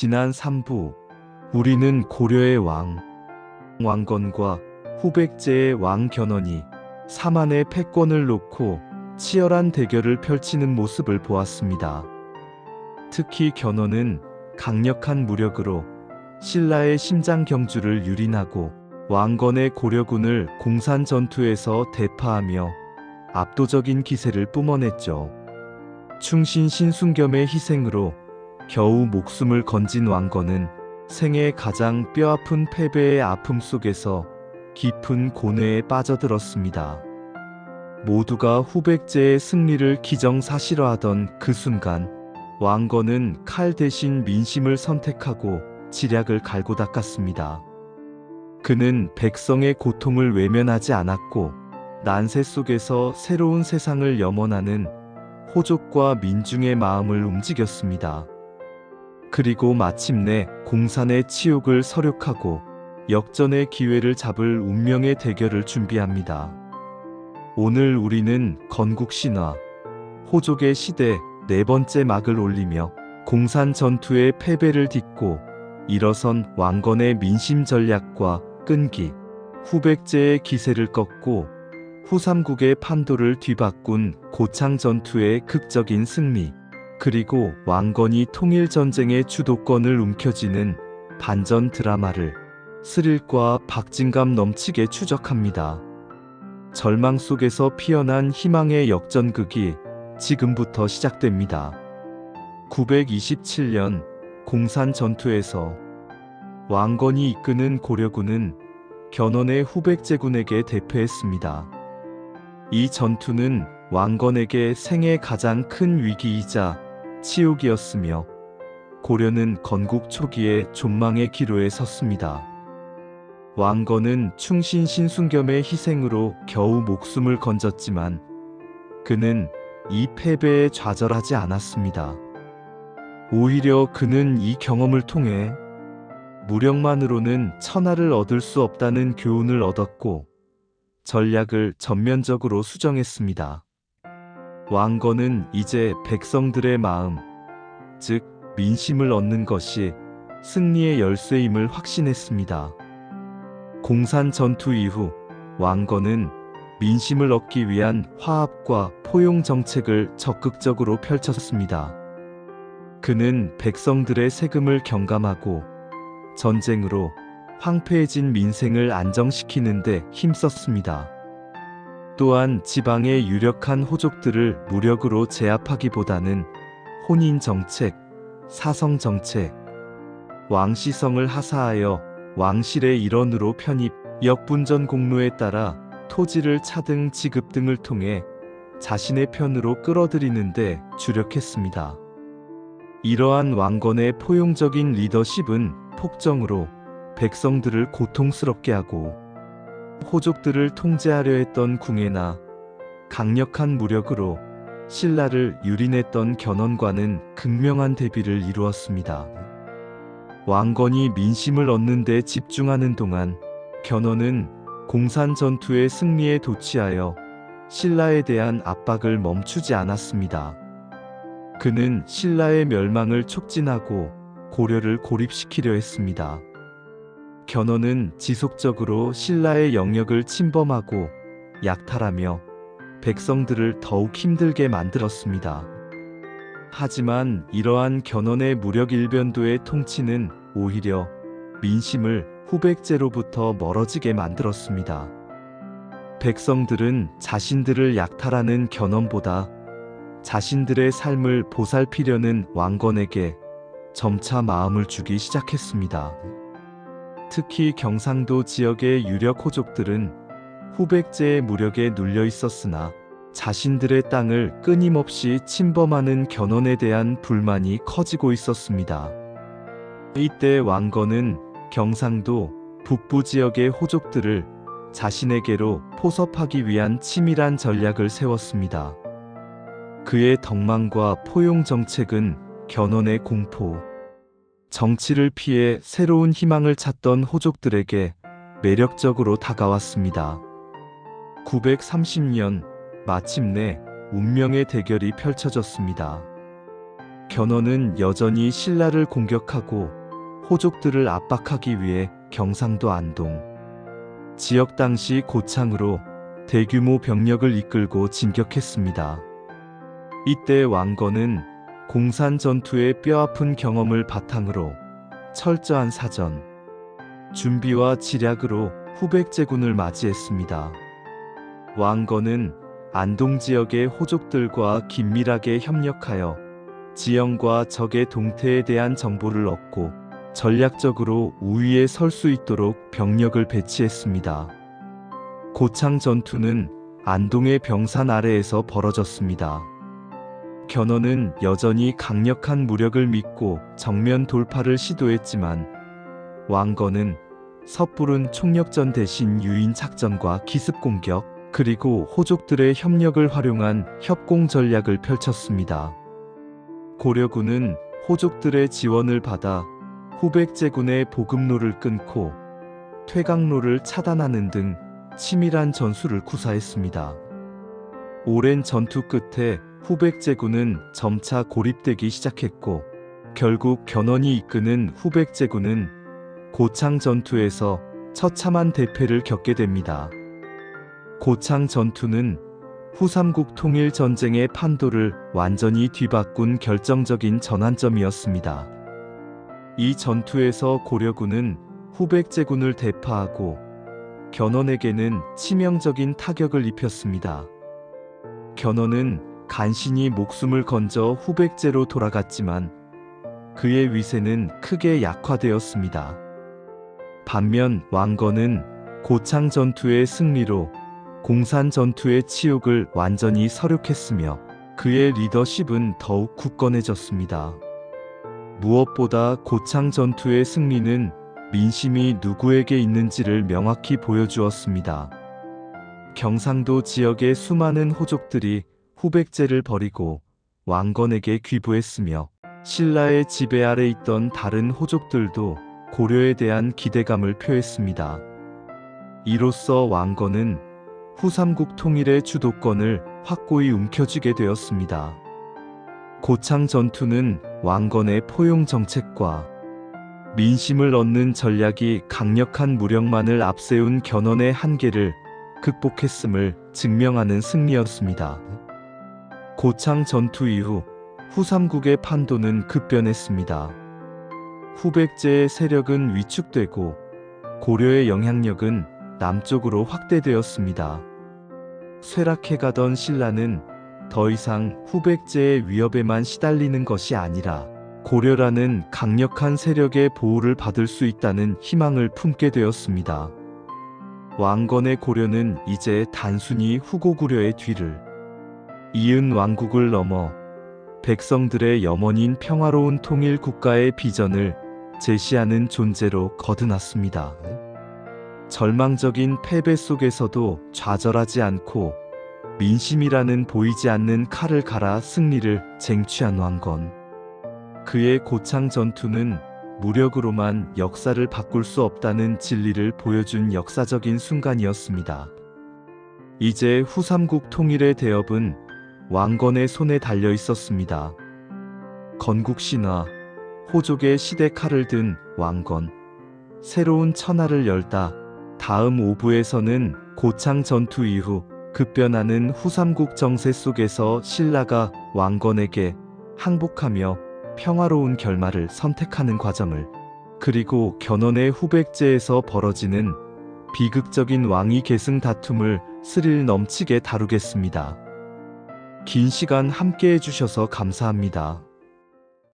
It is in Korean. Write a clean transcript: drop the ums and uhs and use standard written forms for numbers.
지난 3부 우리는 고려의 왕건과 후백제의 왕 견훤이 사만의 패권을 놓고 치열한 대결을 펼치는 모습을 보았습니다. 특히 견훤은 강력한 무력으로 신라의 심장 경주를 유린하고 왕건의 고려군을 공산 전투에서 대파하며 압도적인 기세를 뿜어냈죠. 충신 신순겸의 희생으로 겨우 목숨을 건진 왕건은 생애 가장 뼈아픈 패배의 아픔 속에서 깊은 고뇌에 빠져들었습니다. 모두가 후백제의 승리를 기정사실화하던 그 순간 왕건은 칼 대신 민심을 선택하고 지략을 갈고 닦았습니다. 그는 백성의 고통을 외면하지 않았고 난세 속에서 새로운 세상을 염원하는 호족과 민중의 마음을 움직였습니다. 그리고 마침내 공산의 치욕을 서력하고 역전의 기회를 잡을 운명의 대결을 준비합니다. 오늘 우리는 건국신화, 호족의 시대 네 번째 막을 올리며 공산 전투의 패배를 딛고 일어선 왕건의 민심 전략과 끈기, 후백제의 기세를 꺾고 후삼국의 판도를 뒤바꾼 고창 전투의 극적인 승리, 그리고 왕건이 통일전쟁의 주도권을 움켜쥐는 반전 드라마를 스릴과 박진감 넘치게 추적합니다. 절망 속에서 피어난 희망의 역전극이 지금부터 시작됩니다. 927년 공산 전투에서 왕건이 이끄는 고려군은 견훤의 후백제군에게 대패했습니다. 이 전투는 왕건에게 생애 가장 큰 위기이자 치욕이었으며 고려는 건국 초기에 존망의 기로에 섰습니다. 왕건은 충신 신순겸의 희생으로 겨우 목숨을 건졌지만 그는 이 패배에 좌절하지 않았습니다. 오히려 그는 이 경험을 통해 무력만으로는 천하를 얻을 수 없다는 교훈을 얻었고 전략을 전면적으로 수정했습니다. 왕건은 이제 백성들의 마음, 즉 민심을 얻는 것이 승리의 열쇠임을 확신했습니다. 공산 전투 이후 왕건은 민심을 얻기 위한 화합과 포용 정책을 적극적으로 펼쳤습니다. 그는 백성들의 세금을 경감하고 전쟁으로 황폐해진 민생을 안정시키는 데 힘썼습니다. 또한 지방의 유력한 호족들을 무력으로 제압하기보다는 혼인정책, 사성정책, 왕시성을 하사하여 왕실의 일원으로 편입, 역분전 공로에 따라 토지를 차등 지급 등을 통해 자신의 편으로 끌어들이는 데 주력했습니다. 이러한 왕건의 포용적인 리더십은 폭정으로 백성들을 고통스럽게 하고 호족들을 통제하려 했던 궁예나 강력한 무력으로 신라를 유린했던 견훤과는 극명한 대비를 이루었습니다. 왕건이 민심을 얻는 데 집중하는 동안 견훤은 공산 전투의 승리에 도취하여 신라에 대한 압박을 멈추지 않았습니다. 그는 신라의 멸망을 촉진하고 고려를 고립시키려 했습니다. 견훤은 지속적으로 신라의 영역을 침범하고 약탈하며 백성들을 더욱 힘들게 만들었습니다. 하지만 이러한 견훤의 무력 일변도의 통치는 오히려 민심을 후백제로부터 멀어지게 만들었습니다. 백성들은 자신들을 약탈하는 견훤보다 자신들의 삶을 보살피려는 왕건에게 점차 마음을 주기 시작했습니다. 특히 경상도 지역의 유력 호족들은 후백제의 무력에 눌려 있었으나 자신들의 땅을 끊임없이 침범하는 견훤에 대한 불만이 커지고 있었습니다. 이때 왕건은 경상도 북부 지역의 호족들을 자신에게로 포섭하기 위한 치밀한 전략을 세웠습니다. 그의 덕망과 포용 정책은 견훤의 공포, 정치를 피해 새로운 희망을 찾던 호족들에게 매력적으로 다가왔습니다. 930년 마침내 운명의 대결이 펼쳐졌습니다. 견훤은 여전히 신라를 공격하고 호족들을 압박하기 위해 경상도 안동 지역 당시 고창으로 대규모 병력을 이끌고 진격했습니다. 이때 왕건은 공산 전투의 뼈아픈 경험을 바탕으로 철저한 사전 준비와 지략으로 후백제군을 맞이했습니다. 왕건은 안동 지역의 호족들과 긴밀하게 협력하여 지형과 적의 동태에 대한 정보를 얻고 전략적으로 우위에 설 수 있도록 병력을 배치했습니다. 고창 전투는 안동의 병산 아래에서 벌어졌습니다. 견훤은 여전히 강력한 무력을 믿고 정면 돌파를 시도했지만 왕건은 섣부른 총력전 대신 유인 작전과 기습 공격 그리고 호족들의 협력을 활용한 협공 전략을 펼쳤습니다. 고려군은 호족들의 지원을 받아 후백제군의 보급로를 끊고 퇴강로를 차단하는 등 치밀한 전술을 구사했습니다. 오랜 전투 끝에 후백제군은 점차 고립되기 시작했고 결국 견훤이 이끄는 후백제군은 고창 전투에서 처참한 대패를 겪게 됩니다. 고창 전투는 후삼국 통일 전쟁의 판도를 완전히 뒤바꾼 결정적인 전환점이었습니다. 이 전투에서 고려군은 후백제군을 대파하고 견훤에게는 치명적인 타격을 입혔습니다. 견훤은 간신히 목숨을 건져 후백제로 돌아갔지만 그의 위세는 크게 약화되었습니다. 반면 왕건은 고창 전투의 승리로 공산 전투의 치욕을 완전히 서력했으며 그의 리더십은 더욱 굳건해졌습니다. 무엇보다 고창 전투의 승리는 민심이 누구에게 있는지를 명확히 보여주었습니다. 경상도 지역의 수많은 호족들이 후백제를 버리고 왕건에게 귀부했으며 신라의 지배 아래 있던 다른 호족들도 고려에 대한 기대감을 표했습니다. 이로써 왕건은 후삼국 통일의 주도권을 확고히 움켜쥐게 되었습니다. 고창 전투는 왕건의 포용 정책과 민심을 얻는 전략이 강력한 무력만을 앞세운 견훤의 한계를 극복했음을 증명하는 승리였습니다. 고창 전투 이후 후삼국의 판도는 급변했습니다. 후백제의 세력은 위축되고 고려의 영향력은 남쪽으로 확대되었습니다. 쇠락해가던 신라는 더 이상 후백제의 위협에만 시달리는 것이 아니라 고려라는 강력한 세력의 보호를 받을 수 있다는 희망을 품게 되었습니다. 왕건의 고려는 이제 단순히 후고구려의 뒤를 이은 왕국을 넘어 백성들의 염원인 평화로운 통일 국가의 비전을 제시하는 존재로 거듭났습니다. 절망적인 패배 속에서도 좌절하지 않고 민심이라는 보이지 않는 칼을 갈아 승리를 쟁취한 왕건. 그의 고창 전투는 무력으로만 역사를 바꿀 수 없다는 진리를 보여준 역사적인 순간이었습니다. 이제 후삼국 통일의 대업은 왕건의 손에 달려 있었습니다. 건국신화, 호족의 시대 칼을 든 왕건, 새로운 천하를 열다. 다음 5부에서는 고창 전투 이후 급변하는 후삼국 정세 속에서 신라가 왕건에게 항복하며 평화로운 결말을 선택하는 과정을, 그리고 견훤의 후백제에서 벌어지는 비극적인 왕위 계승 다툼을 스릴 넘치게 다루겠습니다. 긴 시간 함께 해주셔서 감사합니다.